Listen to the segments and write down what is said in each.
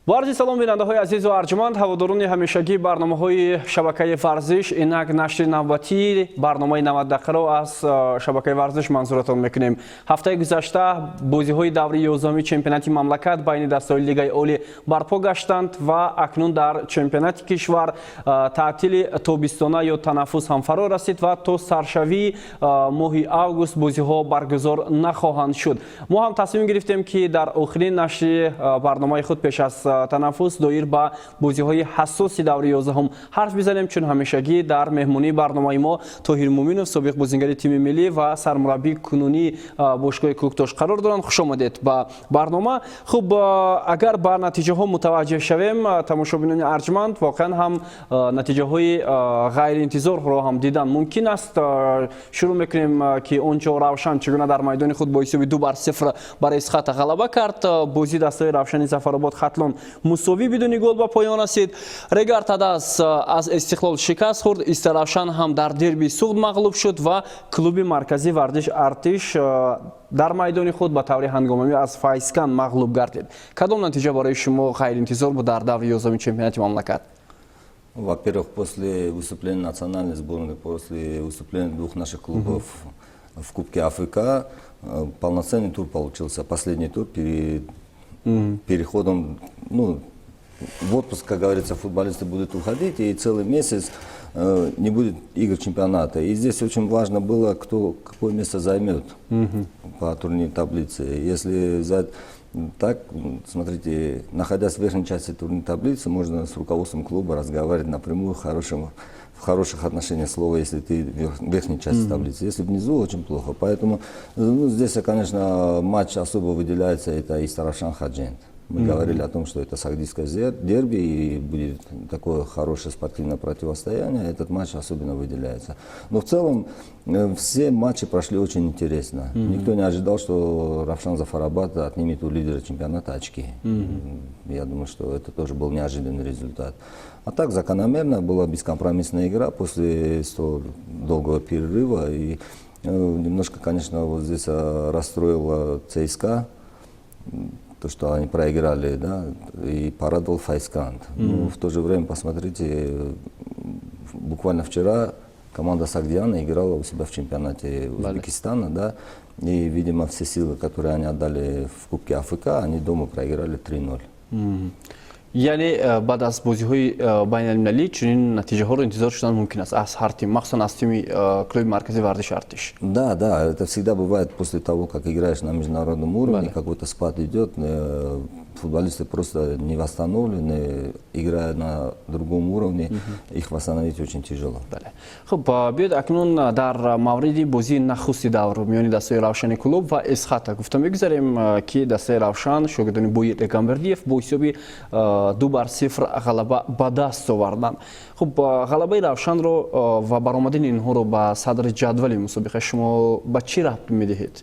وارزی سلام بیننده‌های عزیز و ارجمند، هواداران همیشگی برنامه‌های شبکه ورزش، اینک نشر نوبتی برنامه 90 دقیقه را از شبکه ورزش منظورتان میکنیم. هفته گذشته بازی‌های دوره 11 چمپیونات مملکت بین دسته‌های لیگ اولی برپا گشتند و اکنون در چمپیونات کشور تعطیل تابستانه یا تنفس هم فرا رسید و تا سرشوی ماه اوگوست بازی‌ها برگزار نخواهند شد. ما هم تصمیم گرفتیم که در آخرین نشر برنامه خود پیش از تنفس دایر به بازی‌های حساس دوره 11 هم حرف بزنیم، چون همیشگی در مهمانی برنامه ما طاهر مومینوف سابق بازیگر تیم ملی و سرمربی کنونی باشگاه کوکتاش قرار دارند. خوش آمدید به برنامه. خب اگر به نتیجه ها متوجه شویم، تماشاگران ارجمند، واقعا هم نتیجه های غیر انتظار را هم دیدن ممکن است. شروع میکنیم که اونجا روشن چگونه در میدان خود با حساب 2-0 برای اسخات غلبه کرد. بازی دسته روشن ظفرآباد ختلون مساوی بدون گل به پایان رسید. رگار تداس از استقلال شکست خورد. استروشن هم در دربی سود مغلوب شد و کلوب مرکزی ورزش ارتش در میدان خود به طور هنگامی از فایسکان مغلوب گردید. کدام نتیجه برای شما غیر انتظار بود در دوره 11 чемпионате مملکت؟ Во-первых, после выступления национальной сборной, после выступления двух наших клубов в Кубке АФК, полноценный тур получился. Последний тур перед переходом, в отпуск, как говорится, футболисты будут уходить, и целый месяц не будет игр чемпионата. И здесь очень важно было, кто какое место займет по турнирной таблице. Если так, смотрите, находясь в верхней части турнирной таблицы, можно с руководством клуба разговаривать напрямую в хороших отношениях слова, если ты в верхней части таблицы. Если внизу, очень плохо. Поэтому здесь, конечно, матч особо выделяется, это Истарашан Хаджент. Мы говорили о том, что это сагдийское дерби и будет такое хорошее спортивное противостояние. Этот матч особенно выделяется. Но в целом все матчи прошли очень интересно. Никто не ожидал, что Равшан Зафарабад отнимет у лидера чемпионата очки. Я думаю, что это тоже был неожиданный результат. А так закономерно была бескомпромиссная игра после столь долгого перерыва. И немножко, конечно, вот здесь расстроила ЦСКА. То, что они проиграли, да, и порадовал Файскант. Но в то же время, посмотрите, буквально вчера команда Сагдиана играла у себя в чемпионате Узбекистана, да, и, видимо, все силы, которые они отдали в Кубке АФК, они дома проиграли 3-0. یعنی بعد از بازی‌های بین‌المللی چنین نتیجه‌ها رو انتظار شدن ممکن است از هر تیم، مخصوصا از تیم کلوب مرکزی ورزش ارتش. Да, это всегда бывает после того, как играешь на международном уровне, какой-то спад идет, футболисты просто не восстановлены, играя на другом уровне, их восстановить очень тяжело. خب بیاید اکنون در مورد بازی نخستی دور میان دسته روشن کلوب و اسخات گفتم بگذاریم که دسته روشن شاگردان بوی رگانبردیف با حساب 2-0 غلبه به دست آوردند. خب غلبه روشن رو و برآمدن اینها رو به صدر جدول مسابقه شما به چی ربط میدهید؟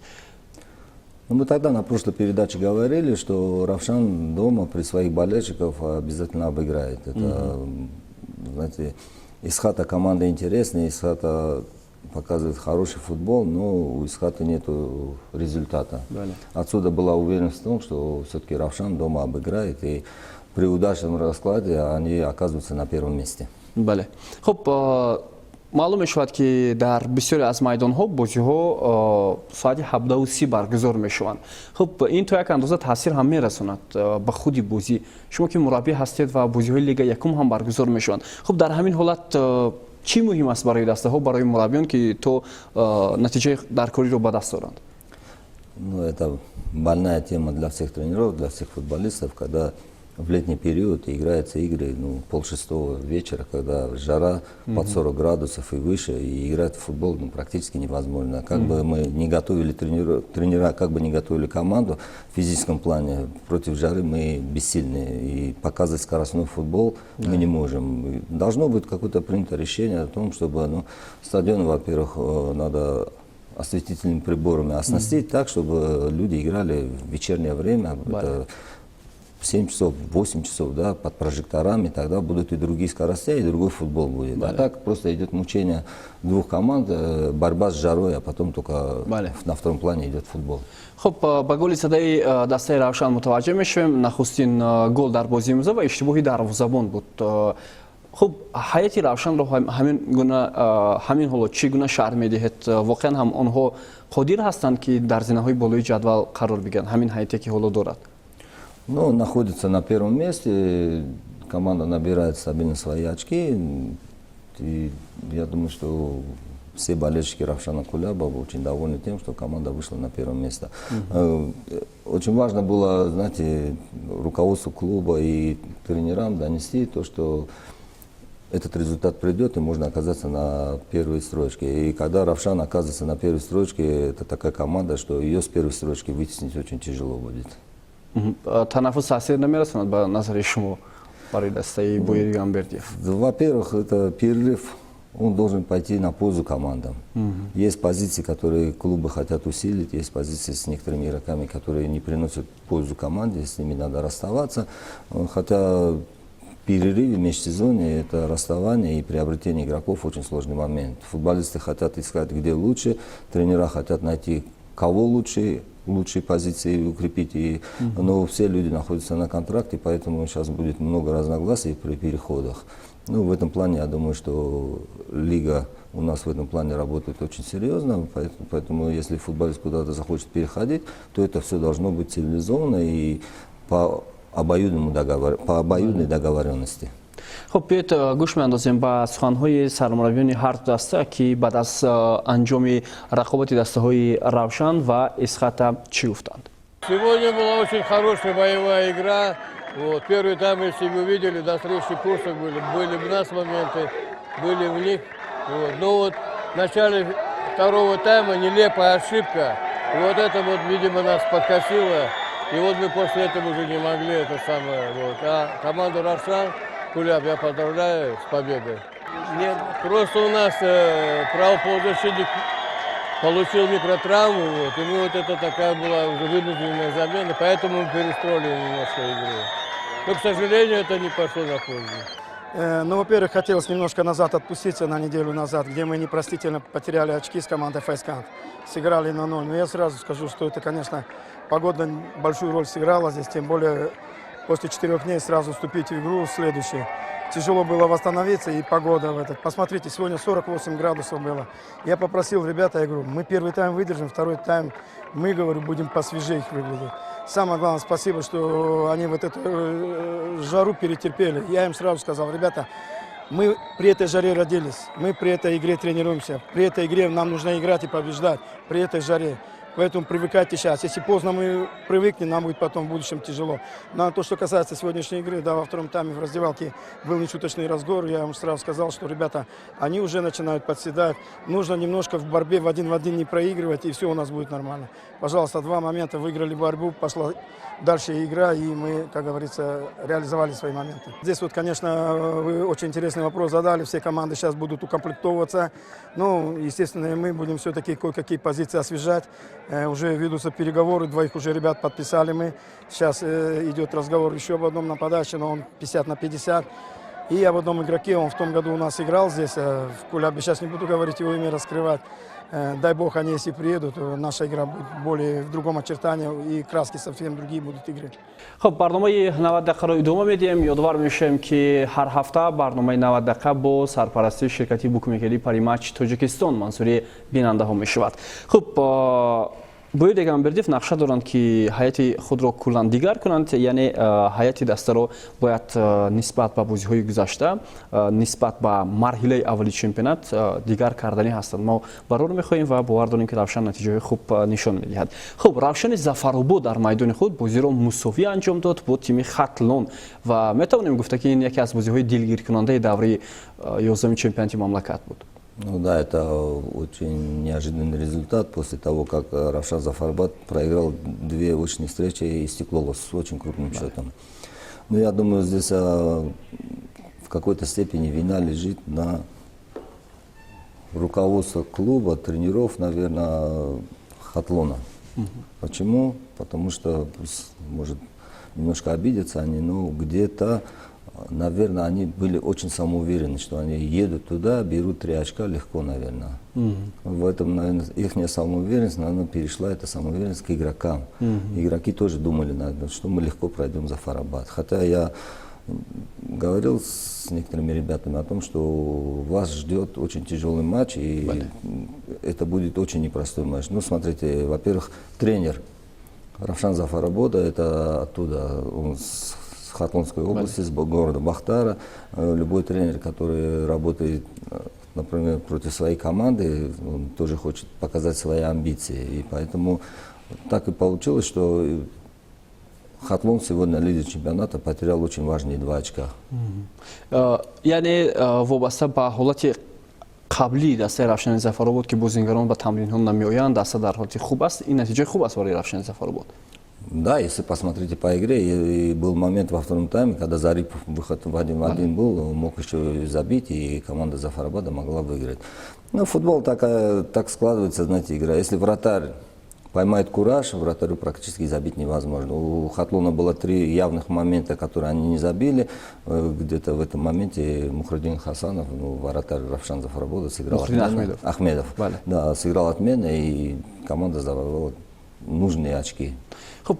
Мы тогда на прошлой передаче говорили, что Равшан дома при своих болельщиках обязательно обыграет. Это, знаете, Исхата команда интересная, Исхата показывает хороший футбол, но у Исхата нет результата. Отсюда была уверенность в том, что все-таки Равшан дома обыграет, и при удачном раскладе они оказываются на первом месте. خب معلوم میشود که در بسیاری از میدان ها بازی ها ساعت 17:30 برگزار میشوند. خب این تا یک اندازه تاثیر هم میرساند به خود بازی. شما که مربی هستید و بازی های لیگ یکم هم برگزار میشوند. خب در همین حالت چی مهم است برای دسته ها، برای مربیان که تو نتیجه در کاری رو به دست آورند؟ Это больная тема для всех тренеров, для всех футболистов, когда в летний период играются игры 5:30 вечера, когда жара под 40 градусов и выше, и играть в футбол практически невозможно. Как бы мы не готовили тренера, как бы не готовили команду в физическом плане, против жары мы бессильны. И показывать скоростной футбол мы не можем. Должно быть какое-то принято решение о том, чтобы стадион, во-первых, надо осветительными приборами оснастить так, чтобы люди играли в вечернее время. 7 часов, 8 часов, да, под прожекторами, тогда будут и другие скорости, и другой футбол будет. А так просто идет мучение двух команд, борьба с жарой, а потом только на втором плане идет футбол. خب با گل صدای دسته روشن متوجه میشیم. نخستین گل در بازی امروز و اشتباهی دروازه‌بان بود. خب حیاتی روشن رو همین حالا چگونه شرح میدهید؟ واقعا هم آنها قادر هستند که در زینه‌های بالای جدول قرار بگیرند، همین حیاتی که حالا دارد؟ Ну, находится на первом месте, команда набирает стабильно свои очки, и я думаю, что все болельщики Равшана Кулябова очень довольны тем, что команда вышла на первое место. Очень важно было, знаете, руководству клуба и тренерам донести то, что этот результат придет и можно оказаться на первой строчке. И когда Равшан оказывается на первой строчке, это такая команда, что ее с первой строчки вытеснить очень тяжело будет. تنفس تاثیر نمیرساند به نظر شما برای دسته بویری Гамбердиев? Во-первых, это перерыв, он должен пойти на пользу командам. Есть позиции, которые клубы хотят усилить, есть позиции с некоторыми игроками, которые не приносят пользу команде, с ними надо расставаться. Хотя в перерыве, в межсезонье, это расставание и приобретение игроков очень сложный момент. Футболисты хотят искать, где лучше, тренера хотят найти, кого лучше, лучшие позиции укрепить. Но все люди находятся на контракте, поэтому сейчас будет много разногласий при переходах. Ну, в этом плане, я думаю, что лига у нас в этом плане работает очень серьезно, поэтому если футболист куда-то захочет переходить, то это все должно быть цивилизованно и по обоюдной договоренности. خب بیایید گوش می‌اندازیم به سخن‌های سرمربیان هر دو دسته که بعد از انجام رقابت دسته‌های روشن و اسخط چی گفتند. Сегодня была очень хорошая боевая игра. Вот, первый тайм, если вы видели, до встречи курсов были у нас моменты, были в них. Вот. Но вот в начале второго тайма нелепая ошибка. И вот это вот, видимо, нас подкосило. И вот мы после этого уже не могли это самое. Вот. А команду Равшан Куляб я поздравляю с победой. Нет, просто у нас правый полузащитник получил микротравму, вот, и мы вот это такая была уже вынужденная замена, поэтому мы перестроили немножко игру. Но, к сожалению, это не пошло на пользу. Ну, во-первых, хотелось немножко назад отпуститься на неделю назад, где мы непростительно потеряли очки с командой Файскант. Сыграли на 0. Но я сразу скажу, что это, конечно, погода большую роль сыграла здесь, тем более после 4 дней сразу вступить в игру следующую. Тяжело было восстановиться, и погода в этот. Посмотрите, сегодня 48 градусов было. Я попросил ребята, я говорю, мы первый тайм выдержим, второй тайм мы, говорю, будем посвежее их выглядеть. Самое главное, спасибо, что они вот эту жару перетерпели. Я им сразу сказал, ребята, мы при этой жаре родились, мы при этой игре тренируемся, при этой игре нам нужно играть и побеждать, при этой жаре. Поэтому привыкайте сейчас. Если поздно мы привыкнем, нам будет потом в будущем тяжело. Но то, что касается сегодняшней игры, да, во втором тайме в раздевалке был нешуточный разговор. Я вам сразу сказал, что ребята, они уже начинают подседать. Нужно немножко в борьбе в один не проигрывать, и все у нас будет нормально. Пожалуйста, 2 момента, выиграли борьбу, пошла дальше игра, и мы, как говорится, реализовали свои моменты. Здесь вот, конечно, вы очень интересный вопрос задали. Все команды сейчас будут укомплектовываться. Ну, естественно, и мы будем все-таки кое-какие позиции освежать. Уже ведутся переговоры, 2 уже ребят подписали мы. Сейчас идет разговор еще об одном нападающем, но он 50 на 50. И об одном игроке, он в том году у нас играл здесь, в Кулябе. Сейчас не буду говорить его имя, раскрывать. Дай бог, они если приедут, наша игра будет более в другом очертании, и краски совсем другие будут игры. خب برنامه 90 دقیقه رو ادامه میدیم. یادآور میشیم که هر هفته برنامه 90 دقیقه با سرپرستی شرکتی بوکمیکری پریمچ تاجیکستان منصوری بیننده ها می شود. خب باید Гамбердиев نقشه دارند که حیات خود را کلان دیگر کنند، یعنی حیات دسته را باید نسبت به بازی های گذشته، نسبت به مرحله اولی چمپیونات دیگر کردنی هستند. ما برای میخواهیم و باور داریم که روشن نتیجه خوب نشان میدهد. خب روشن ظفرآباد در میدان خود بازی را مساوی انجام داد با تیم خطلون و میتوانیم گفت که این یکی از بازی های دلگیر کننده دوره 11 چمپیونات مملکت بود. Ну да, это очень неожиданный результат после того, как Равшан Зафарбат проиграл 2 очные встречи и Стеклова с очень крупным счетом. Но я думаю, здесь в какой-то степени вина лежит на руководство клуба, тренеров, наверное, Хатлона. Почему? Потому что, может, немножко обидятся они, но где-то, наверное, они были очень самоуверены, что они едут туда, берут 3 очка легко, наверное. В этом, наверное, их самоуверенность, наверное, перешла эта самоуверенность к игрокам. Игроки тоже думали, наверное, что мы легко пройдем за Фарабад. Хотя я говорил с некоторыми ребятами о том, что вас ждет очень тяжелый матч, и это будет очень непростой матч. Ну, смотрите, во-первых, тренер Равшан Зафарабода, это оттуда, он с Хатлонской области, с города Бахтара. Любой тренер, который работает, например, против своей команды, он тоже хочет показать свои амбиции. И поэтому так и получилось, что Хатлон сегодня лидер чемпионата потерял очень важные 2 очка. Яъне вобаста ба ҳолати қаблии дастаи Равшани Зафаробод ки бозингарон ба тамринҳо намеоянд, даста дар ҳолати хуб аст, ин натиҷаи хуб аст барои Равшани Зафаробод. Да, если посмотрите по игре, и был момент во втором тайме, когда Зарипов выход в 1-1 был, мог еще забить, и команда Зафарабада могла выиграть. Но футбол так складывается, знаете, игра. Если вратарь поймает кураж, вратарю практически забить невозможно. У Хатлона было 3 явных момента, которые они не забили. Где-то в этом моменте Мухридин Хасанов, вратарь Равшан Зафарабода, сыграл отменно. Ахмедов. Да, сыграл отменно, и команда завоевала нужные очки. خب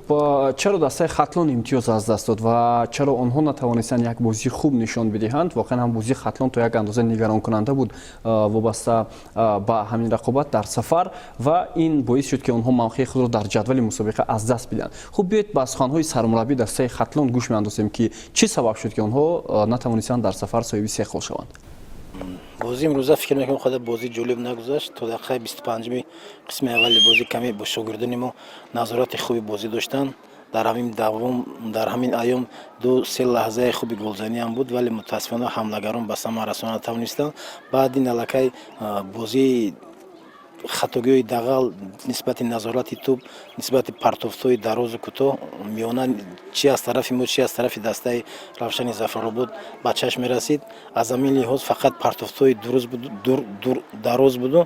چرا دسته خطلان امتیاز از دست داد و چرا آنها نتوانستند یک بازی خوب نشان بدهند؟ واقعا هم بازی خطلان تا یک اندازه نگران کننده بود وابسته با همین رقابت در سفر و این باعث شد که آنها موقع خود را در جدول مسابقه از دست بدهند. خب بیایید به سخنهای سرمربی دسته خطلان گوش می‌اندازیم که چه سبب شد که آنها نتوانستند در سفر صاحب 3 گل شوند. بازی امروزه فکر میکنم خود بازی جالب نگذشت. تا دقیقه 25 قسم اولی بازی کمی با شاگردان ما نظارت خوبی بازی داشتن. در همین ایام 2-3 لحظه خوبی گلزنی هم بود، ولی متاسفانه حملهگران به ثمر رساندن نتوانستند. بعد این الکی بازی خطاگی دغل نسبت نظارت توپ، نسبت پرتوفتوی دراز و کوتاه میانه چی از طرف ما چی از طرف دسته روشن زفرآباد به چشم میرسید. از همین لحاظ فقط پرتوفتوی دراز بود و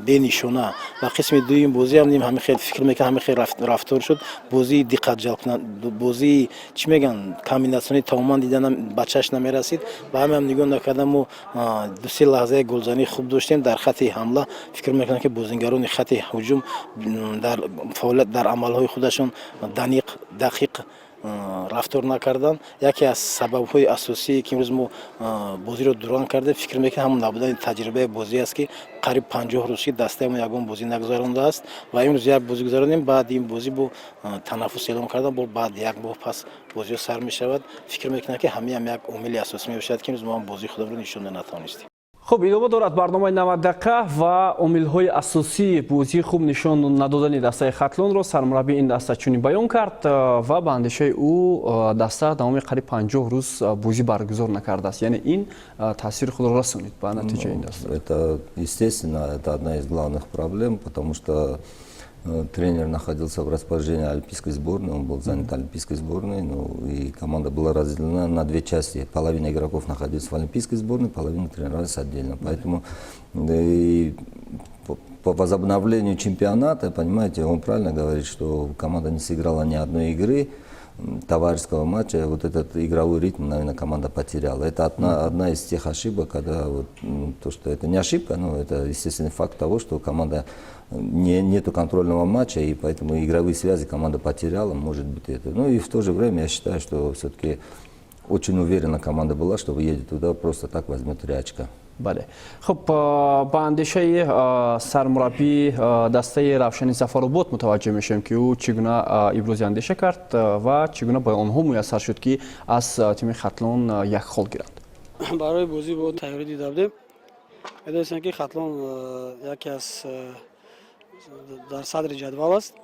به نشانه. و قسم دوم بازی هم همین خیلی فکر میکنم همین خیلی رفتار شد. بازی دقت جلب کننده، بازی چی میگن کامبیناسیونی تماما دیدن به چشم نمیرسید. و هم نگاه نکردم و 2-3 لحظه گلزنی خوب داشتیم در خط حمله. فکر میکنم که بازیگران خط هجوم در فعالیت در عملهای خودشون دقیق رفتار نکردن. یکی از سبب‌های اساسی که امروز ما بازی رو دوران کرده فکر میکنم همون نبودن تجربه بازی است که قریب 50 روز که دسته ما یگان بازی نگذارنده است و امروز یک بازی گذاردیم. بعد این بازی با تنفس اعلام کردن بعد یک بار پس بازی سر میشود. فکر میکنم که همین یک عامل اساسی میباشد که امروز ما بازی خود رو نشون نتوانستیم. خب ادامه دارد برنامه 90 دقیقه و عامل‌های اساسی بازی خوب نشان ندادن دسته خطلان را سرمربی این دسته چنین بیان کرد و به اندیشه او دسته تمام قریب 50 روز بازی برگزار نکرده است. یعنی این تاثیر خود را رسونید به نتیجه این دسته. Это естественно, это одна из главных проблем, потому что тренер находился в распоряжении олимпийской сборной, он был занят олимпийской сборной, и команда была разделена на 2 части. Половина игроков находилась в олимпийской сборной, половина тренировалась отдельно. Поэтому по возобновлению чемпионата, понимаете, он правильно говорит, что команда не сыграла ни одной игры, товарищеского матча, вот этот игровой ритм, наверное, команда потеряла. Это одна из тех ошибок, когда то, что это не ошибка, но это естественный факт того, что команда нету контрольного матча, и поэтому игровые связи команда потеряла, может быть это. Ну и в то же время я считаю, что все-таки очень уверена команда была, что едет туда, просто так возьмет 3 очка. بله خب با اندیشه سرمربی دسته روشن زفرآباد متوجه میشیم که او چگونه ابراز اندیشه کرد و چگونه به آنها میسر شد که از تیم خطلان 1 گل گیرند. برای بازی با تیاری دیده بودیم. می‌دونستیم که خطلان یکی از در صدر جدول است.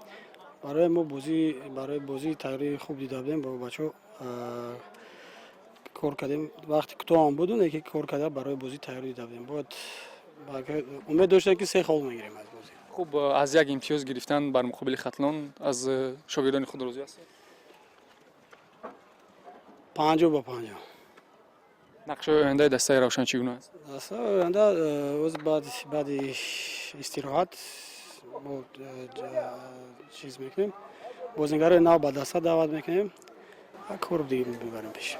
برای بازی تیاری خوب دیده بودیم با بچه‌ها کار کردیم. وقتی کوتاه هم بود یکی کار کرده برای بازی تیاری دادیم. بعد امید داشتیم که 3 گل میگیریم از بازی. خوب از یک امتیاز گرفتن بر مقابل خطلان از شاگردان خود راضی هستید؟ 50 با 50. نقش آینده دسته روشن چگونه است؟ دسته آینده از بعد استراحت ما چیز میکنیم. бозингарои нав ба даста даъват мекунем ва кор дигар мебарем пеш.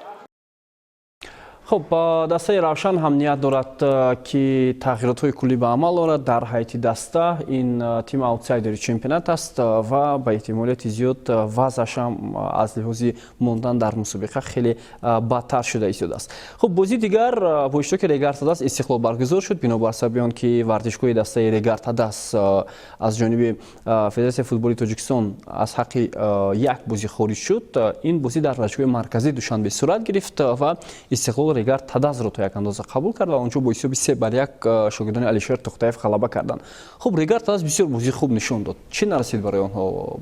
خب دسته روشن هم نیت دارد که تغییرات های کلی به عمل آورد در حیط دسته. این تیم اوتسایدر چمپیونات است و با احتمالیت زیاد وضعش هم از لحاظ موندن در مسابقه خیلی بدتر شده است. خب بازی دیگر با اشتراک ریگار تداس استقلال برگزار شد بنابر بیان که ورزشگاه دسته ریگار تداس از جانب فدراسیون فوتبال تاجیکستان از حق یک بازی خارج شد. این بازی در ورزشگاه مرکزی دوشنبه صورت گرفت و استقلال ریگار تداس رو تا یک اندازه قبول کرد و اونجا با حساب 3-1 شاگردان علیشیر توختایف غلبه کردند. خب ریگار تداس بسیار بازی خوب نشون داد. چی نرسید برای آنها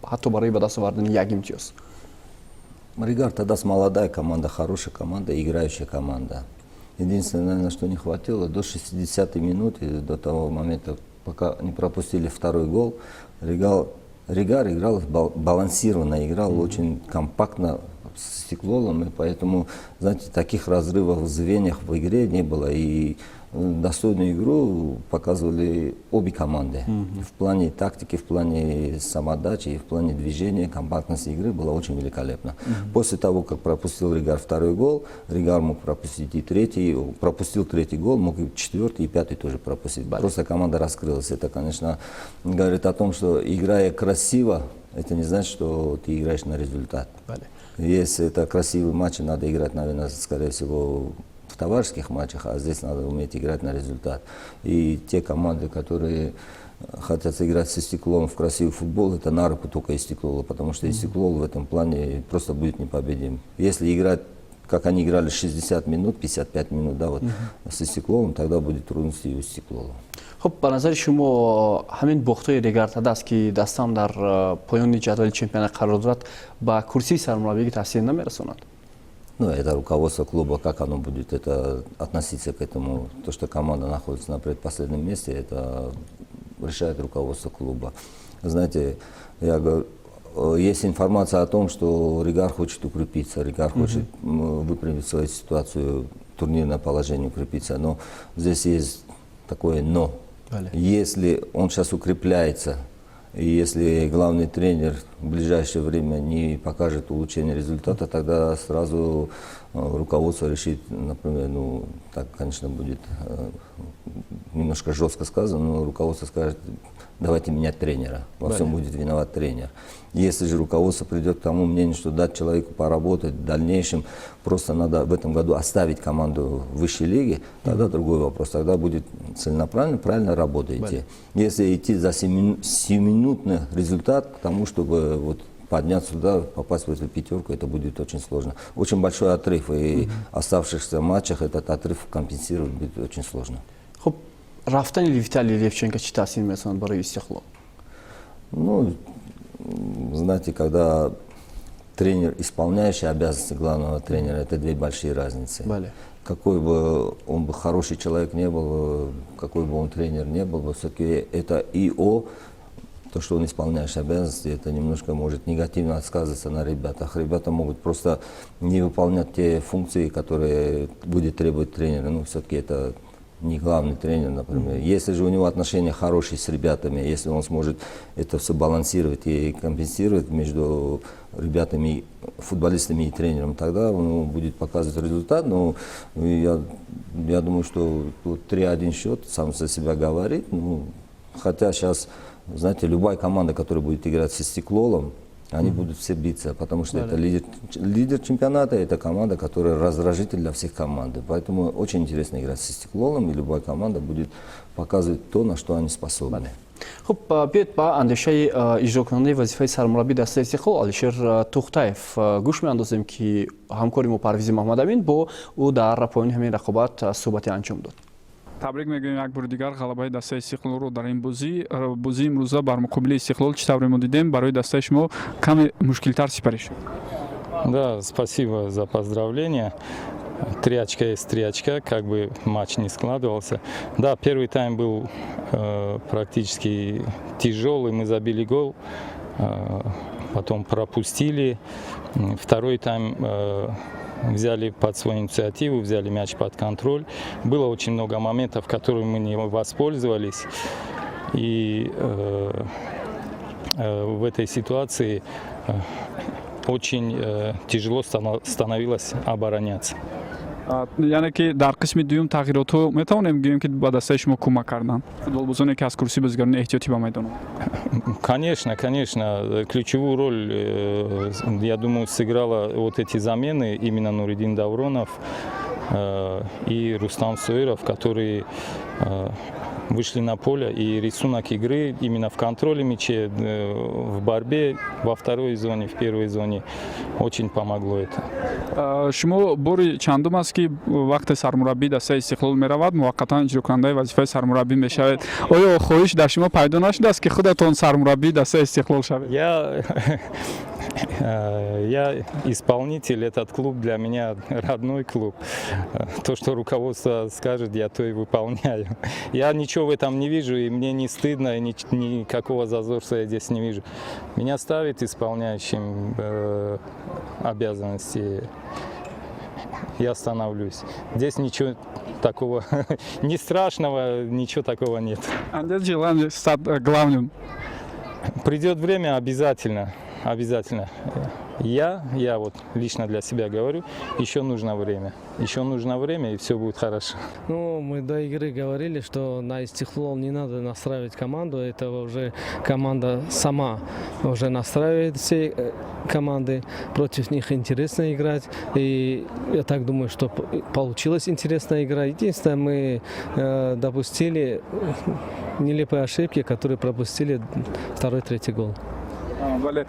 حتی برای به دست آوردن یک امتیاز؟ Ригар Тадас молодая команда, хорошая команда, играющая команда. Единственное, наверное, что не хватило, до 60-й минуты, до того момента, пока не пропустили второй гол, Ригар играл балансированно, играл очень компактно с Стеклолом, и поэтому, знаете, таких разрывов в звеньях в игре не было. И достойную игру показывали обе команды. В плане тактики, в плане самоотдачи и в плане движения, компактности игры было очень великолепно. После того, как пропустил Ригар второй гол, Ригар мог пропустить и третий, пропустил третий гол, мог и четвертый, и пятый тоже пропустить. Просто команда раскрылась. Это, конечно, говорит о том, что играя красиво, это не значит, что ты играешь на результат. Если это красивый матч, надо играть, наверное, скорее всего, в товарищеских матчах, а здесь надо уметь играть на результат. И те команды, которые хотят играть со Стеклом в красивый футбол, это на руку только Стеклола, потому что Стеклол в этом плане просто будет непобедим. Если играть, как они играли 60 минут, 55 минут, да, вот, со Стекловым, тогда будет трудности и у Стеклова. خب به نظر شما همین باخت‌های ریگار تداس که دستم در پایان جدول چمپیونات قرار دارد با کرسی سرمربیگی تاثیر نمی‌رساند؟ Ну, это руководство клуба, как оно будет это, относиться к этому. То, что команда находится на предпоследнем месте, это решает руководство клуба. Знаете, я говорю, есть информация о том, что Ригар хочет укрепиться, Ригар хочет выправить свою ситуацию, турнирное положение укрепиться. Но здесь есть такое «но». Если он сейчас укрепляется, и если главный тренер в ближайшее время не покажет улучшение результата, тогда сразу руководство решит, например, ну, так, конечно, будет немножко жестко сказано, но руководство скажет, давайте менять тренера, во всем будет виноват тренер. Если же руководство придет к тому мнению, что дать человеку поработать в дальнейшем, просто надо в этом году оставить команду в высшей лиге, тогда другой вопрос, тогда будет целенаправленно, правильно работа идти. Если идти за 7-минутный результат к тому, чтобы вот подняться сюда, попасть в эту пятерку, это будет очень сложно. Очень большой отрыв, и в оставшихся матчах этот отрыв компенсировать будет очень сложно. خب رفتن Виталий Левченко چی تاثیر می‌رساند برای استقلال؟ Ну, знаете, когда тренер, исполняющий обязанности главного тренера, это две большие разницы. Какой бы он бы хороший человек не был, какой бы он тренер не был, все-таки это ИО, то, что он исполняющий обязанности, это немножко может негативно сказываться на ребятах. Ребята могут просто не выполнять те функции, которые будет требовать тренера. Ну, все-таки это не главный тренер, например. Если же у него отношения хорошие с ребятами, если он сможет это все балансировать и компенсировать между ребятами, футболистами и тренером, тогда он будет показывать результат. Но я думаю, что 3-1 счет сам за себя говорит. Ну, хотя сейчас, знаете, любая команда, которая будет играть со Стеклолом, они будут все биться, потому что это лидер чемпионата, это команда, которая раздражитель для всех команд. Поэтому очень интересно играть со Стеклолом, и любая команда будет показывать то, на что они способны. خب بیاید با اندیشه اجرا کننده وظیفه سرمربی دسته استقلال علیشیر توختایف گوش می‌اندازیم که همکاری ما پرویز محمد امین با او در پایان همین رقابت صحبتی انجام داد. تبریک میگیم یک بار دیگر غلبه دسته استقلال رو در این بازی امروزه بر مقابل استقلال چه طوری ما دیدیم برای دسته شما کم مشکل‌تر سپری شد. Да, спасибо за поздравления. 3 очка есть 3 очка, как бы матч не складывался. Да, первый тайм был практически тяжелый, мы забили гол, потом пропустили. Второй тайм взяли под свою инициативу, взяли мяч под контроль. Было очень много моментов, которые мы не воспользовались. И в этой ситуации очень тяжело становилось обороняться. яъне ки дар қисми дуюм тағйиротҳо метавонем гӯем ки ба дастаи шумо кӯмак карданд футболбозоне ки аз курсии бозигарони эҳтиётӣ ба майдон омаданд? Конечно, конечно. Ключевую роль, я думаю, сыграла вот эти замены именно Нуридин Давронов и Рустам Сойеров, которые вышли на поле, и рисунок игры именно в контроле мяча, в борьбе во второй зоне, в первой зоне очень помогло это. шумо бори чандум аст ки вақте сармураббӣ дастаи истиқлол меравад муваққатан иҷрокунандаи вазифаи сармураббӣ мешавед? оё хоҳиш дар шумо пайдо нашудааст ки худатон сармураббии дастаи истиқлол шавед? Я исполнитель, этот клуб для меня родной клуб. То, что руководство скажет, я то и выполняю. Я ничего в этом не вижу, и мне не стыдно, и никакого зазорства я здесь не вижу. Меня ставит исполняющим обязанности, я становлюсь. Здесь ничего такого, не страшного, ничего такого нет. Андез желаем стать главным. Придет время обязательно. Обязательно. Я вот лично для себя говорю, еще нужно время. Еще нужно время, и все будет хорошо. Ну, мы до игры говорили, что на Истихлол не надо настраивать команду. Это уже команда сама уже настраивает все команды. Против них интересно играть. И я так думаю, что получилась интересная игра. Единственное, мы допустили нелепые ошибки, которые пропустили второй, третий гол. бале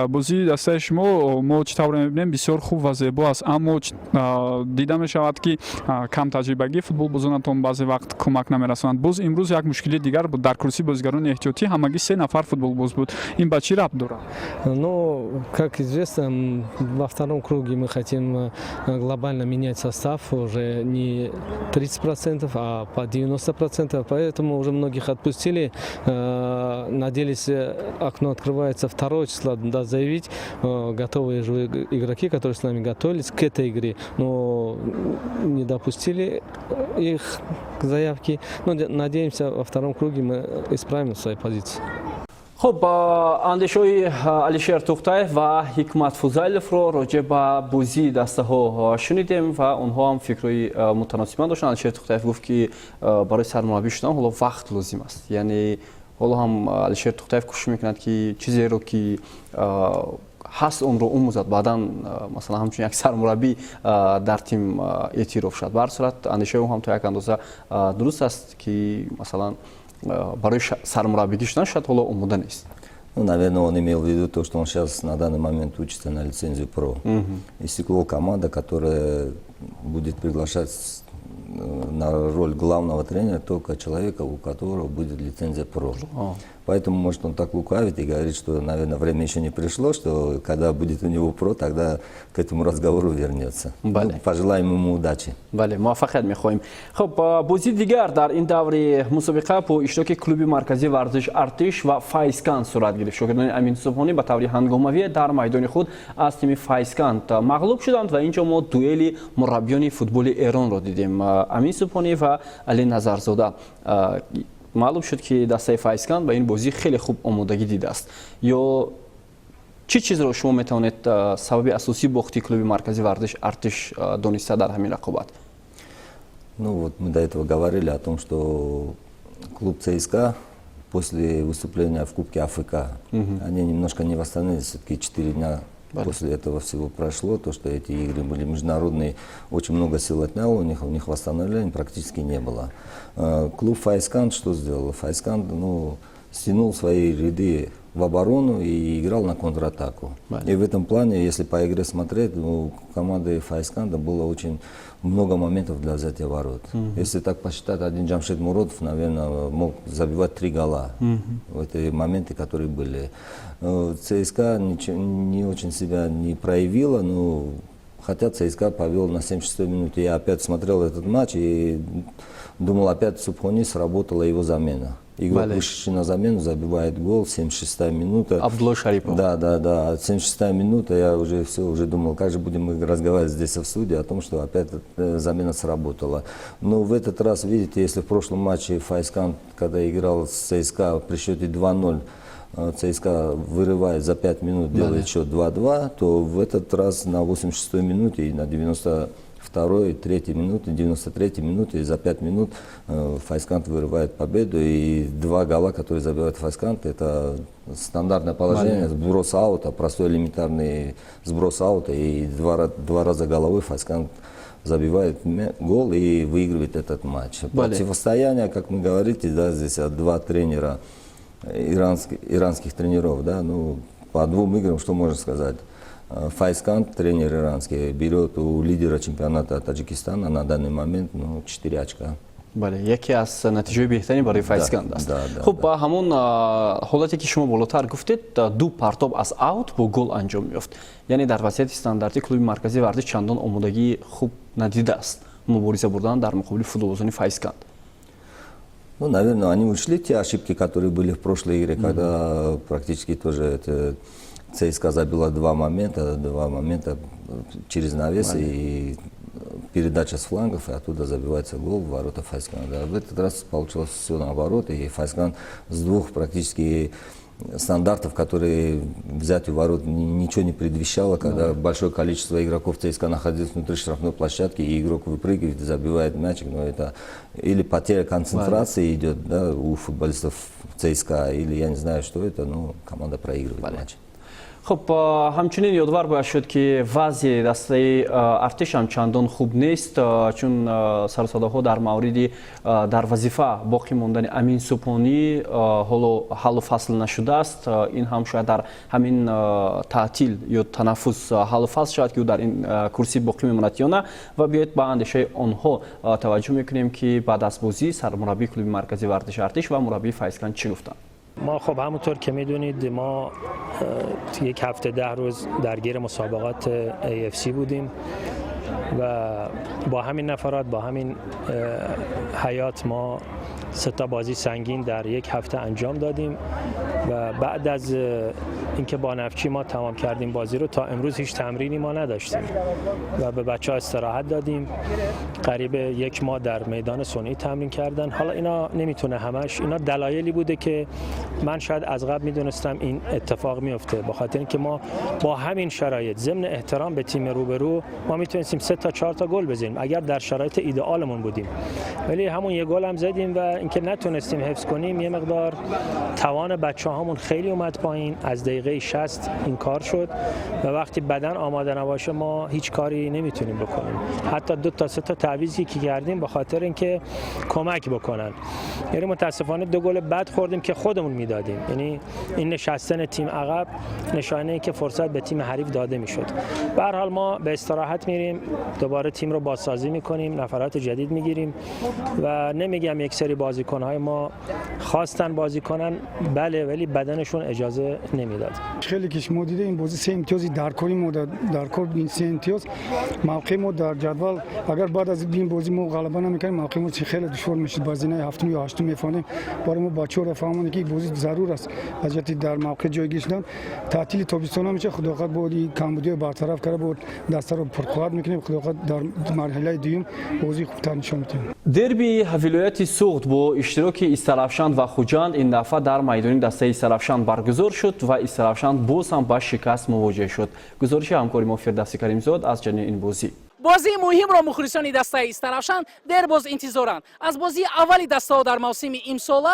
бозии дастаи шумо мо чӣ тавре мебинем бисёр хуб ва зебо аст, аммо дида мешавад ки камтаҷрибагии футболбозонатон баъзе вақт кӯмак намерасонанд. Боз имрӯз як мушкили дигар буд дар курсии бозигарони эҳтиётӣ ҳамагӣ 3 нафар футболбоз буд. Ин ба чӣ рабт дорад? Ну, как известно, во втором круге мы хотим глобально менять состав уже не 30%, а по 90%. Поэтому уже многих отпустили. Надеялись, окно открывается 2 числа, да, заявить готовые живые игроки, которые с нами готовились к этой игре, но не допустили их к заявке. Но надеемся, во втором круге мы исправим свои позиции. خب اندیشوی علیشیر توختایف و حکمت فوزایلف رو راجع به بازی دسته ها شنیدیم و اونها هم فکرای متناسبانه داشتن. علیشیر توختایف گفت که برای سرمربی شدن حالا وقت لازم است. یعنی حالا هم علیشیر توختایف کوشش میکند که چیزی رو که هست اون رو آموزد بعداً مثلا همچون یک سرمربی در تیم اعتراف شد. به هر صورت اندیشه او هم تا یک اندازه درست است که مثلا برای سرмураббигӣ шудан шояд ҳоло омода нест. Ну, наверное, он имел в виду то, что он сейчас на данный момент учится на лицензию ПРО. Истекло команда, которая будет приглашать на роль главного тренера только человека, у которого будет лицензия ПРО. Поэтому, может, он так лукавит и говорит, что, наверное, время еще не пришло, что когда будет у него ПРО, тогда к этому разговору вернется. Ну, пожелаем ему удачи. بله موفقیت می‌خواهیم. خب بازی دیگر در این دوره مسابقه با اشتراک کلوب مرکزی ورزش ارتش و فایسکند صورت گرفت. شاگردان امین صبحانی به طور هنگاموی در میدان خود از تیم فایسکند مغلوب شدند و اینجا ما دوئل مربیان فوتبال ایران را دیدیم. امین صبحانی و علی نظرزاده معلوم شد که دسته فایسکند به این بازی خیلی خوب آمادگی دیده است. یا چه چیز را شما میتوانید سبب اساسی باخت کلوب مرکزی ورزش ارتش دانسته در همین رقابت؟ Ну вот мы до этого говорили о том, что клуб ЦСКА после выступления в Кубке АФК, они немножко не восстановились, все-таки 4 дня после этого всего прошло, то, что эти игры были международные, очень много сил отняло, у них восстановления практически не было. Клуб Файсканд что сделал? Файсканд, стянул свои ряды в оборону и играл на контратаку. И в этом плане, если по игре смотреть, у команды Файсканда было очень много моментов для взятия ворот. Если так посчитать, один Джамшед Муродов, наверное, мог забивать 3 гола в эти моменты, которые были. ЦСКА не очень себя не проявила, но хотя ЦСКА повел на 76-й минуте. Я опять смотрел этот матч и думал, опять Субхони сработала его замена. Игрок, вышедший на замену, забивает гол, 76-я минута. Абдулла Шарипов. Да. 76-я минута, я уже думал, как же будем мы разговаривать здесь в студии о том, что опять замена сработала. Но в этот раз, видите, если в прошлом матче Файсканд, когда играл с ЦСКА при счете 2-0, ЦСКА вырывает за 5 минут, делает счет 2-2, то в этот раз на 86-й минуте и на 92-й, 3-й минуте, 93-й минуте за 5 минут Файскант вырывает победу. И 2 гола, которые забивает Файскант, это стандартное положение, сброс аута, простой элементарный сброс аута. И 2 раза головой Файскант забивает гол и выигрывает этот матч. Противостояние, как мы говорите, да, здесь 2 тренера, иранских тренеров, да, ну, по 2 играм, что можно сказать. Файскант, тренер иранский, берет у лидера чемпионата Таджикистана на данный момент 4 очка. бале, яке аз натиҷаи беҳтарин барои Файсканд аст. Хуб, ба ҳамон ҳолате ки шумо болотар гуфтед, 2 партоб аз аут бо гол анҷом ёфт. Яъне дар вазъияти стандарти клуби марказии варзиш чандон омодагии хуб надидааст мубориза бурдан дар муқобили футболбозони Файсканд. Ну, наверное, они учли те ошибки, которые были в прошлой игре, когда практически тоже это ЦСКА забила 2 момента через навес и передача с флангов, и оттуда забивается гол в ворота Файсканда. В этот раз получилось все наоборот, и Файсканд с 2 практически стандартов, которые взять у ворот ничего не предвещало, когда большое количество игроков ЦСКА находилось внутри штрафной площадки, и игрок выпрыгивает, забивает мячик, но это или потеря концентрации идет, да, у футболистов ЦСКА, или я не знаю, что это, но команда проигрывает матч. خب همچنین یادوار باید شد که وضع دسته ارتش هم چندان خوب نیست، چون سر و صداها در مورد در وظیفه باقی ماندن امین سوپانی حل و فصل نشده است. این هم شاید در همین تعطیل یا تنفس حل و فصل شد که او در این کرسی باقی میماند یا نه. و بیایید به اندیشه آنها توجه میکنیم که بعد از بازی سرمربی کلوب مرکزی ورزش ارتش و مربی فایسکند چی گفتند. ما خب همونطور که میدونید ما یک هفته 10 روز درگیر مسابقات AFC بودیم و با همین نفرات، با همین حیات ما 3 تا بازی سنگین در یک هفته انجام دادیم و بعد از اینکه با نفچی ما تمام کردیم بازی رو تا امروز هیچ تمرینی ما نداشتیم و به بچه‌ها استراحت دادیم. قریب 1 ماه در میدان صنعی تمرین کردن. حالا اینا نمیتونه همش، اینا دلایلی بوده که من شاید از قبل میدونستم این اتفاق میفته، به خاطر اینکه ما با همین شرایط ضمن احترام به تیم روبرو ما میتونستیم 3 تا 4 تا گل بزنیم اگر در شرایط ایدئالمون بودیم، ولی همون 1 گل هم زدیم و اینکه نتونستیم حفظ کنیم یه مقدار توان بچه‌هامون خیلی اومد پایین. از دقیقه 60 این کار شد و وقتی بدن آماده نباشه ما هیچ کاری نمیتونیم بکنیم. حتی 2 تا 3 تا تعویضی که کردیم به خاطر اینکه کمک بکنن، یعنی متاسفانه 2 گل بد خوردیم که خودمون میدادیم. یعنی این نشستن تیم عقب نشانه ای که فرصت به تیم حریف داده میشد. به هر حال ما به استراحت میریم، دوباره تیم رو بازسازی میکنیم، نفرات جدید میگیریم و نمیگم یک سری بازیکن‌های ما خواستن بازی کنن، بله، ولی بدنشون اجازه نمیداد. خیلی کش ما دیده این بازی 3 امتیازی در کاری ما در کار این 3 امتیاز موقع ما در جدول اگر بعد از این بازی ما غلبه نمیکنیم موقع ما خیلی دشوار میشه. بازی نه هفتم یا هشتم میفهمیم برای ما بچه‌ها فهمونه که بازی ضرور است. از جهت در موقع جایگیری شدن تعطیل تابستان میشه، خداوند بودی کمبودی برطرف کرده بود، دستا رو پرقدرت میکنیم، خداوند در مرحله دوم بازی خوبتر نشون میده. دربی ولایت سوخت با اشتراک استرافشان و خوجند این دفعه در میدان دسته استرافشان برگزار شد و استرافشان باز هم با شکست مواجه شد. گزارش همکاری ما فردوسی کریمزاد از جریان این بازی. بازی مهم را مخلصان دسته استرافشان در باز انتظارند. از بازی اولی دسته در موسم امساله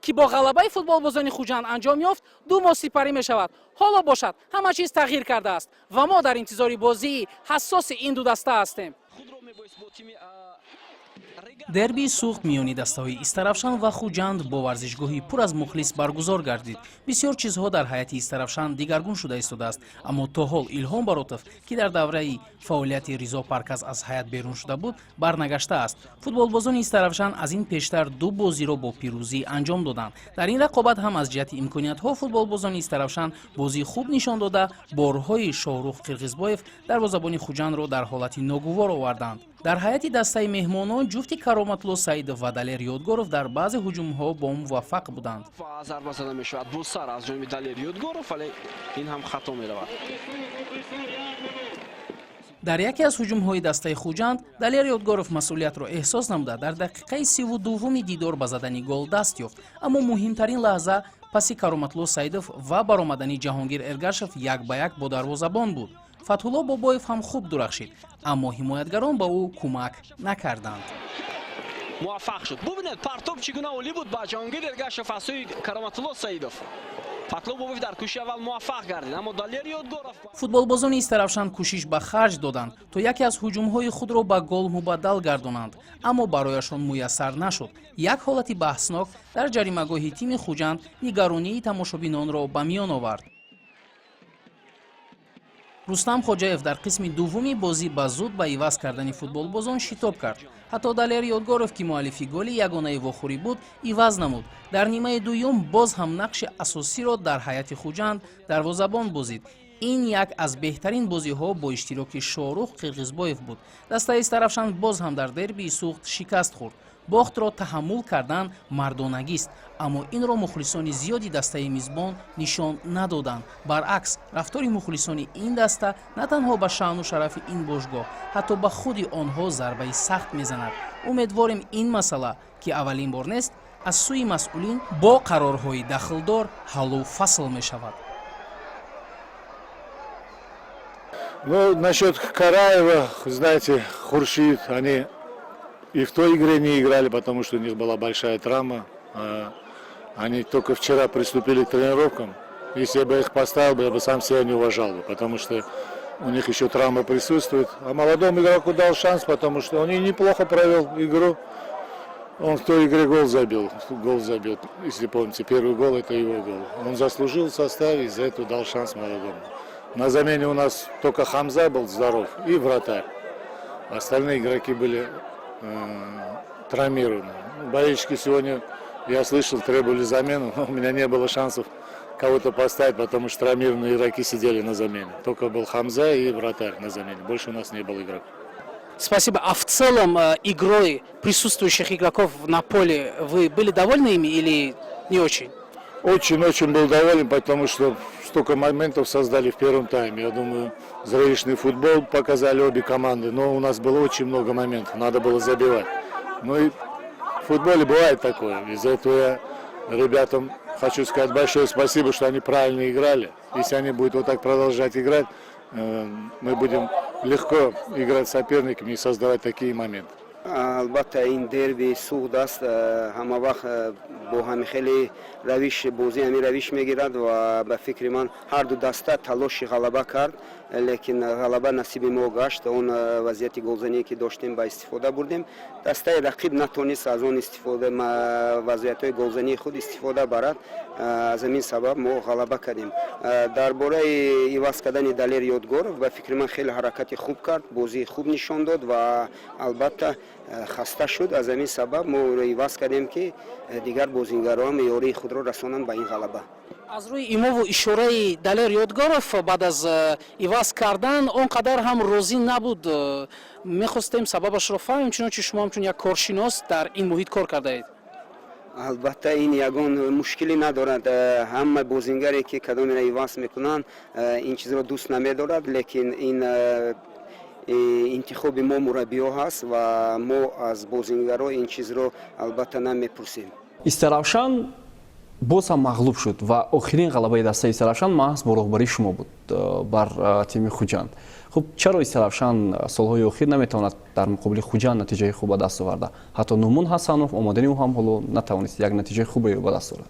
که با غلبه فوتبالبازان خوجند انجام یافت 2 ماه سپری می شود. حالا باشد همه چیز تغییر کرده است و ما در انتظار بازی حساس این دو دسته هستیم. دربی سوخت میانی دسته‌های استرافشان و خوجند با ورزشگاهی پر از مخلص برگزار گردید. بسیار چیزها در حیات استرافشان دیگرگون شده ایستاده است، اما تا حال ایلهام باروتوف که در دوره فعالیت ریزا پرکز از حیات بیرون شده بود برنگشته است. فوتبالبازان استرافشان از این پیشتر 2 بازی را با پیروزی انجام دادند. در این رقابت هم از جهت امکانیت‌ها فوتبالبازان استرافشان بازی خوب نشان داده بارهای شاهرخ قرغیزبایف دروازه‌بان خوجند را در حالت ناگوار آوردند. در حیات دسته مهمانان جفت کرامتلو سعید و دلیر یادگورف در بعض هجوم‌ها با موفق بودند. ضربه زده می‌شود با سر از جانب دلیر یادگورف، ولی این هم خطا می‌رود. در یکی از هجوم‌های دسته خوجند دلیر یادگورف مسئولیت را احساس نموده در دقیقه 32 دیدار به زدن گل دست یافت، اما مهمترین لحظه паси Кароматло Саидов ва баромадани Ҷаҳонгир Эргашев як ба як бо дарвозабон буд. Фатҳулло Бобоев ҳам хуб дурахшид, аммо ҳимоятгарон ба ӯ кӯмак накарданд. муваффақ шуд. Бубинед, партоб чӣ гуна олӣ буд ба Ҷаҳонгир Эргашев аз сӯи Кароматулло Саидов. Фатҳулло Бобоев дар кӯшиши аввал муваффақ гардид, аммо Далери Ёдгоров футболбозони Истаравшан кӯшиш ба харҷ доданд, то яке аз ҳуҷумҳои худро ба гол мубаддал гардонанд, аммо барояшон муяссар нашуд. Як ҳолати баҳснок дар ҷаримагоҳи тими Хуҷанд нигаронии тамошобинонро ба миён овард. Рустам Хоҷаев дар қисми дуввуми бозӣ ба зуд ба иваз кардани футболбозон шитоб кард. ҳатто Далер Ёдгоров, ки муаллифи голи ягонаи вохӯрӣ буд, иваз намуд. Дар нимаи дуюм боз ҳам нақши асосиро дар ҳайати Хуҷанд дарвозабон бозид. ин як аз беҳтарин бозиҳо бо иштироки Шорух Қирғизбоев буд. Дастаи Истаравшан боз ҳам дар дербии суғд шикаст хӯрд. бохтро таҳаммул кардан мардонагист, аммо инро мухлисони зиёди дастаи мизбон нишон надоданд. баръакс, рафтори мухлисони ин даста на танҳо ба шаъну шарафи ин бошгоҳ, ҳатто ба худи онҳо зарбаи сахт мезанад. умедворем ин масъала, ки аввалин бор нест, аз сӯи масъулин бо қарорҳои дахлдор ҳаллу фасл мешавад. Ну, насчет Караева, знаете, Хуршид, они и в той игре не играли, потому что у них была большая травма. Они только вчера приступили к тренировкам. Если я бы их поставил, я бы сам себя не уважал, потому что у них еще травма присутствует. А молодому игроку дал шанс, потому что он и неплохо провел игру. Он в той игре гол забил. Если помните, первый гол – это его гол. Он заслужил в составе, из-за этого дал шанс молодому. На замене у нас только Хамза был здоров и вратарь. Остальные игроки были травмированы. Болельщики сегодня, я слышал, требовали замену, но у меня не было шансов кого-то поставить, потому что травмированные игроки сидели на замене. Только был Хамза и вратарь на замене. Больше у нас не было игроков. Спасибо. А в целом игрой присутствующих игроков на поле вы были довольны ими или не очень? Очень-очень был доволен, потому что столько моментов создали в первом тайме. Я думаю, зрелищный футбол показали обе команды, но у нас было очень много моментов, надо было забивать. Ну и в футболе бывает такое. Из-за этого я ребятам хочу сказать большое спасибо, что они правильно играли. Если они будут вот так продолжать играть, мы будем легко играть с соперниками и создавать такие моменты. البته این دربی سوخت است همه وقت با هم خیلی روش بازی همین روش میگیرد و به فکر من هر دو دسته تلاش غلبه کرد لیکن غلبه نصیب ما گشت. اون وضعیت گلزنی که داشتیم با استفاده بردیم. دسته رقیب نتونست از اون استفاده وضعیت های گلزنی خود استفاده برد. از همین سبب ما غلبه کردیم. درباره ایواز کردن دلیر یادگورف به فکر من خیلی حرکت خوب کرد، بازی خوب نشان داد و البته خسته شد. از همین سبب ما ایواز کردیم که دیگر بازیگران یاری خود را رسانند به این غلبه. аз рӯи имову ишораи Далер Ёдгоров баъд аз иваз кардан он қадар ҳам розӣ набуд. мехостем сабабашро фаҳмем, чунончи шумо ҳамчун як коршинос дар ин муҳит кор кардаед. البته این یگان مشکلی ندارد. همه بازیگری که کدام را ایواز میکنند این چیز را دوست نمیدارد، لیکن این انتخاب ما مربی ها هست و ما از بازیگران این چیز را البته نمیپرسیم. Истаравшан боз ҳам мағлуб шуд ва охирин ғалабаи дастаи Истаравшан маҳз бо роҳбарии шумо буд бар тими Хуҷанд. хуб чаро Истаравшан солҳои охир наметавонад дар муқобили Хуҷанд натиҷаи хуб ба даст оварда? ҳатто Нумун Ҳасанов омадани ӯ ҳам ҳоло натавонист як натиҷаи хубе ба даст оварад.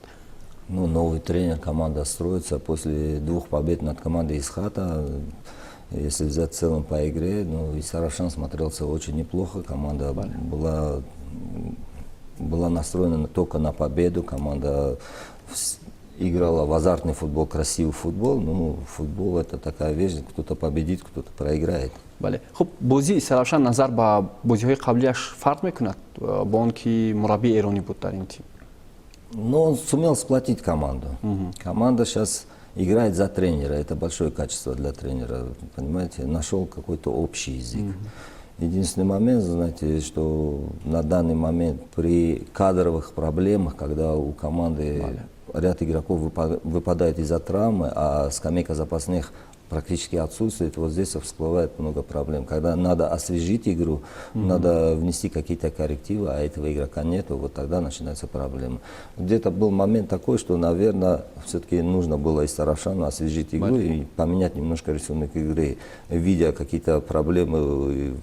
Ну, новый тренер, команда строится после 2 побед над командой из Хата. Если взять в целом по игре, ну, Истаравшан смотрелся очень неплохо. Команда была настроена только на победу. Команда играла в азартный футбол, красивый футбол. Ну, футбол это такая вещь, кто-то победит, кто-то проиграет. бале. Хуб бозии Истаравшан назар ба бозиҳои қаблияш фарқ мекунад бо он ки мураббии эронӣ буд дар ин тим? Но он сумел сплотить команду. Команда сейчас играет за тренера. Это большое качество для тренера. Понимаете, нашел какой-то общий язык. Единственный момент, знаете, что на данный момент при кадровых проблемах, когда у команды ряд игроков выпадает из-за травмы, а скамейка запасных практически отсутствует. Вот здесь всплывает много проблем. Когда надо освежить игру, надо внести какие-то коррективы, а этого игрока нету, вот тогда начинается проблема. Где-то был момент такой, что, наверное, все-таки нужно было из Сарафшану освежить игру и поменять немножко рисунок игры. Видя какие-то проблемы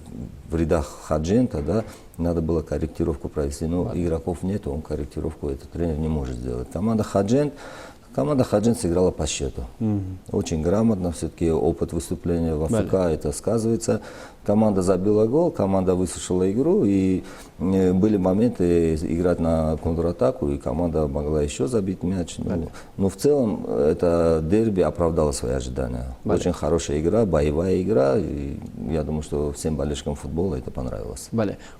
в рядах Хаджента, да, надо было корректировку провести. Но игроков нету, он корректировку, этот тренер не может сделать. Команда Хаджент сыграла по счету. Очень грамотно, все-таки опыт выступления в АФК это сказывается. Команда забила гол, команда высушила игру, и были моменты играть на контратаку, и команда могла еще забить мяч. Но в целом это дерби оправдало свои ожидания. Очень хорошая игра, боевая игра, и я думаю, что всем болельщикам футбола это понравилось.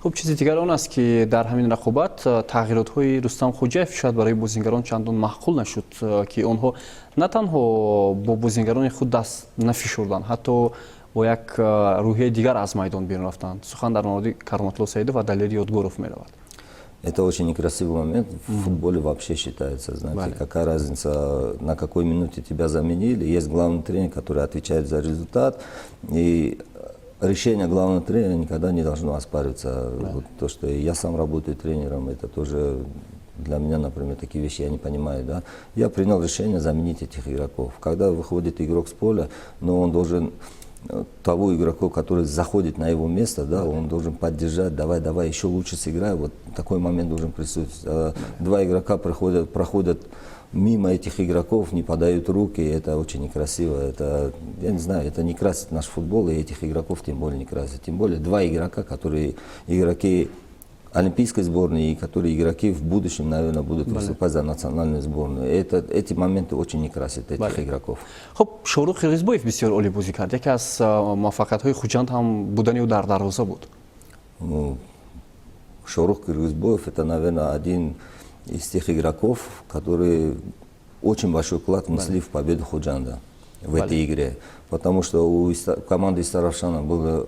خب چیزی دیگر آن است که در همین رقابت تغییرات‌های رستم خوجایف شاید برای بازیگران چندان معقول نشد که آنها نه تنها با بازیگران خود دست نفشردند، حتی با یک روحیه دیگر از میدان بیرون رفتند. سخن در مورد Караматулло Саидов و Далер Йодгоров меравад. Это очень некрасивый момент. В футболе вообще считается, знаете, какая разница, на какой минуте тебя заменили. Есть главный тренер, который отвечает за результат, и решение главного тренера никогда не должно оспариваться. Вот то, что я сам работаю тренером, это тоже для меня, например, такие вещи я не понимаю. Да? Я принял решение заменить этих игроков. Когда выходит игрок с поля, но он должен того игрока, который заходит на его место, да, он должен поддержать, давай, еще лучше сыграй. Вот такой момент должен присутствовать. Два игрока проходят мимо этих игроков, не подают руки, это очень некрасиво. Это, я не знаю, это не красит наш футбол, и этих игроков тем более не красит. Тем более два игрока, которые игроки олимпийской сборной, и которые игроки в будущем, наверное, будут выступать за национальную сборную. Эти моменты очень не красят этих игроков. خب شاروخ قرقیزبایف بسیار عالی بازی کرد. یکی از موفقیت‌های خوجند هم بودن او در دروازه بود. Шорух Кыргызбоев это, наверное, один из тех игроков, которые очень большой вклад внесли в победу Худжанда в этой игре. Потому что у команды из Сарафшана было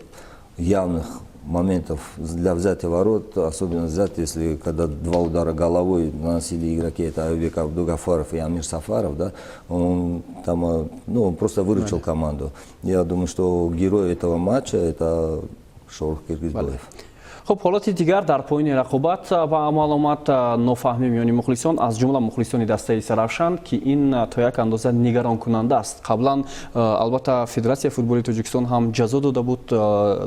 явных моментов для взятия ворот, особенно взять, если когда два удара головой наносили игроки, это Айбек Абдугафаров и Амир Сафаров, да, он там, он просто выручил команду. Я думаю, что герой этого матча это Шорух Кыргызбоев. خب حالات دیگر در پایین رقابت و عمل آمد نافهمی میان مخلصان از جمله مخلصان دسته سرافشان که این تا یک اندازه نگران کننده است. قبلا البته فدراسیون فوتبال تاجیکستان هم جزا داده بود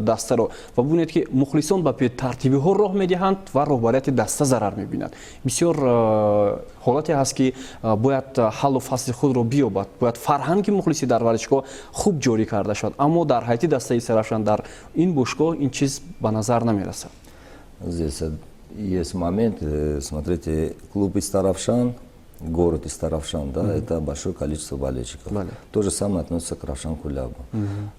دسته را و ببینید که مخلصان به ترتیبی ها راه میدهند و رهبریت دسته ضرر میبیند. بسیار حالتی هست که باید حل و فصل خود را بیابد، باید فرهنگ مخلصی در ورزشگاه خوب جاری کرده شد، اما در حیاتی دسته سرافشان در این باشگاه این چیز به نظر نمیرسد. Здесь есть момент, смотрите, клуб из Таравшан, город из Таравшан, да, это большое количество болельщиков. То же самое относится к Равшан-Кулябу.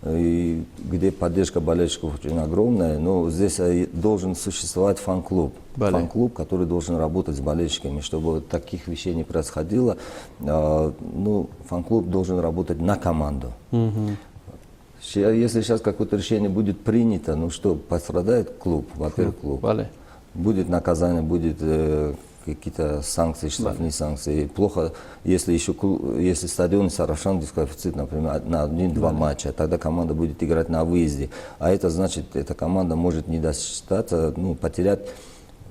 И где поддержка болельщиков очень огромная, но здесь должен существовать фан-клуб. Фан-клуб, который должен работать с болельщиками, чтобы таких вещей не происходило. Фан-клуб должен работать на команду. Если сейчас какое-то решение будет принято, пострадает клуб, во-первых, клуб. Будет наказание, будет какие-то санкции, штрафные санкции. Плохо, если стадион Сарафшан дисквалифицирует, например, на 1-2 матча, тогда команда будет играть на выезде. А это значит, эта команда может не досчитаться, потерять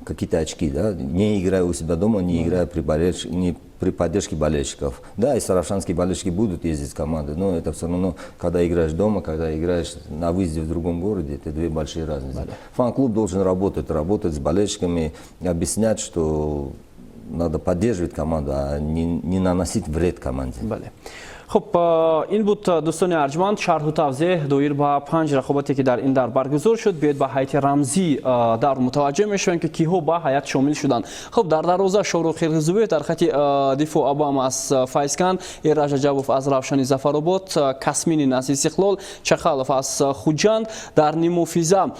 какие-то очки, да, не играя у себя дома, не играя при поддержке болельщиков. Да, и сарафшанские болельщики будут ездить с командой, но это все равно, когда играешь дома, когда играешь на выезде в другом городе, это две большие разницы. Фан-клуб должен работать с болельщиками, объяснять, что надо поддерживать команду, а не наносить вред команде. خب این بود دوستان ارجمند شرح و توضیح دایر به 5 رقابتی که در این در برگزار شد. بیاید به هیئت رمزی در متوجه میشویم که کیها به هیئت شامل شدند. خب در دروازه شاروخ قرقیزبایف، در خط دفاع ابام از فایزکند، ایرج جابوف از روشن زفرآباد، کاسمینین از استقلال، چخالوف از خوجند. در نیموفیزا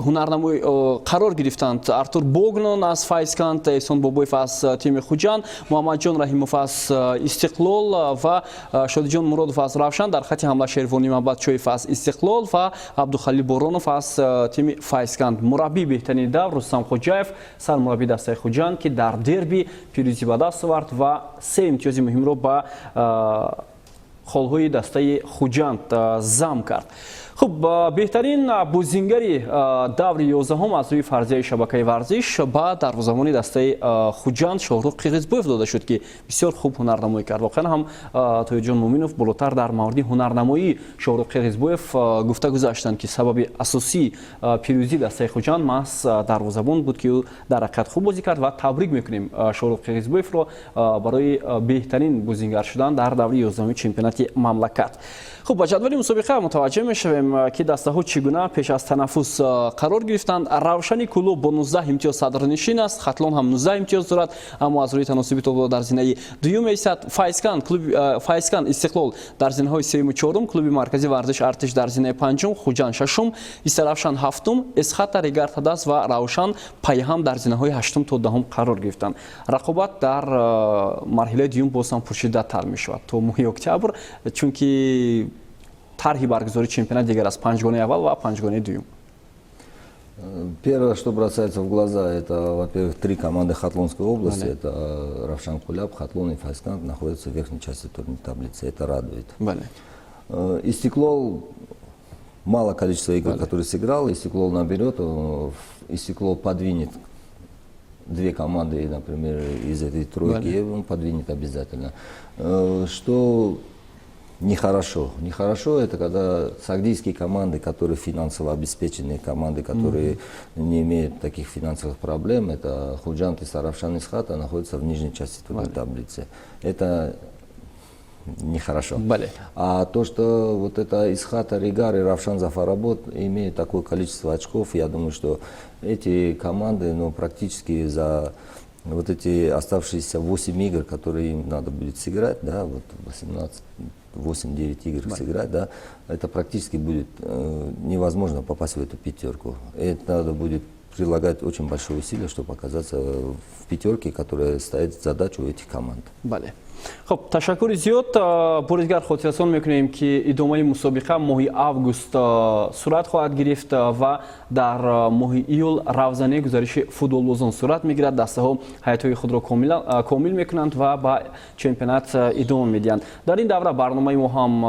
هنرنمای قرار گرفتند ارتور بوگنون از فایزکند، احسان بابویف از تیم خوجند، محمد جان رحیموف از استقلال و شادی جان مرادوف از روشن. در خط حمله شیروانی محمد چویف از استقلال و عبدالخلیل بورونوف از تیم فایزکند. مربی بهترین دور رستم خوجایف، سرمربی دسته خوجند که در دربی پیروزی به دست آورد و 3 امتیاز مهم را به холҳои дастаи хуҷанд зам кард. хуб беҳтарин бозингари даври 11 аз рӯи фарзияи шабакаи варзиш ба дарвозабони дастаи хуҷанд Шоҳрух Қиғизбоев дода шуд ки бисёр хуб ҳунарнамоӣ кард. Воқеан ҳам Тоёҷон Муъминов болотар дар мавриди ҳунарнамоии Шоҳрух Қиғизбоев гуфта гузаштанд ки сабаби асосии пирӯзии дастаи хуҷанд маҳз дарвозабон буд ки ӯ дар ҳақиқат хуб бозӣ кард ва табрик мекунем Шоҳрух Қиғизбоевро барои беҳтарин бозингар шудан дар даври 11 чемпионати мамлакат. хуб ба ҷадвали мусобиқа мутаваҷҷеҳ мешавем ки дастаҳо чӣ гуна пеш аз танаффус қарор гирифтанд. Равшани Кулӯ бо 19 имтиёз садрнишин аст, Хатлон ҳам 19 имтиёз дорад, аммо аз рӯи таносиби тобо дар зинаи дуюм меистад. Фаизкан Истиқлол дар зинаҳои сеюму чорум, клуби маркази варзиш Артиш дар зинаи панҷум, Хуҷанд шашум, Истаравшан ҳафтум, Эсхата Ригар Тадас ва Равшан Пайҳам дар зинаҳои ҳаштум то даҳум қарор гирифтанд. Рақобат дар марҳилаи дуюм боз ҳам пуршиддатар мешавад то моҳи октябр, чунки тарҳи баргузори чемпионат дигар аст, панҷгонаи аввал ва панҷгонаи дуюм. Первое, что бросается в глаза, это, во-первых, 3 команды Хатлонской области. Это Равшан Куляб, Хатлон и Файскант находятся в верхней части турнирной таблицы. Это радует. Истиклол, мало количество игр, которые сыграл, Истиклол наберет, Истиклол подвинет 2 команды, например, из этой тройки, он подвинет обязательно. Что нехорошо. Нехорошо это когда сагдийские команды, которые финансово обеспеченные команды, которые не имеют таких финансовых проблем, это Худжанд и Саравшан Исхата, находятся в нижней части турнирной таблицы. Это нехорошо. А то, что вот это Исхата, Ригар и Равшан Зафаработ имеют такое количество очков, я думаю, что эти команды, ну, практически за вот эти оставшиеся 8 игр, которые им надо будет сыграть, да, вот 8-9 игр сыграть, да, это практически будет невозможно попасть в эту пятерку. И это надо будет прилагать очень большое усилие, чтобы оказаться в пятерке, которая ставит задачу у этих команд. خب تشکر زیاد بار دیگر خاطررسان میکنیم که ادامه مسابقه ماه آگوست صورت خواهد گرفت و در ماه ایول روزانه گزارش فوتبال بازان صورت میگیرد. دسته ها حیاتهای خود را کامل میکنند و با چمپیونات ادامه میدهند. در این دوره برنامه ما هم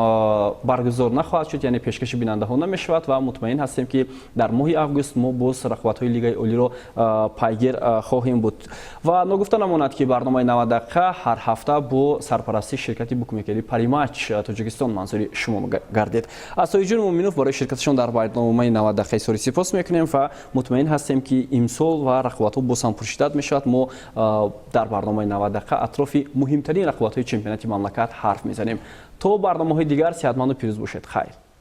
برگزار نخواهد شد، یعنی پیشکش بیننده ها نمیشود و مطمئن هستیم که در ماه آگوست ما باز رقابت های لیگ عالی را پیگیر خواهیم بود. و نگفته نماند که برنامه 90 دقیقه هر هفته با سرپرستی شرکتی بوکمکری پریماچ تاجیکستان منظوری شما گردید. از توجیه مومنوف برای شرکتشون در برنامه 90 دقیقه سوری سپاس میکنیم و مطمئن هستیم که امسال و رقابت‌ها باز هم پرشدت میشود. ما در برنامه 90 دقیقه اطراف مهمترین رقابت‌های چمپیونات مملکت حرف میزنیم. تا برنامه‌های دیگر صحتمند و پیروز باشید. خیر.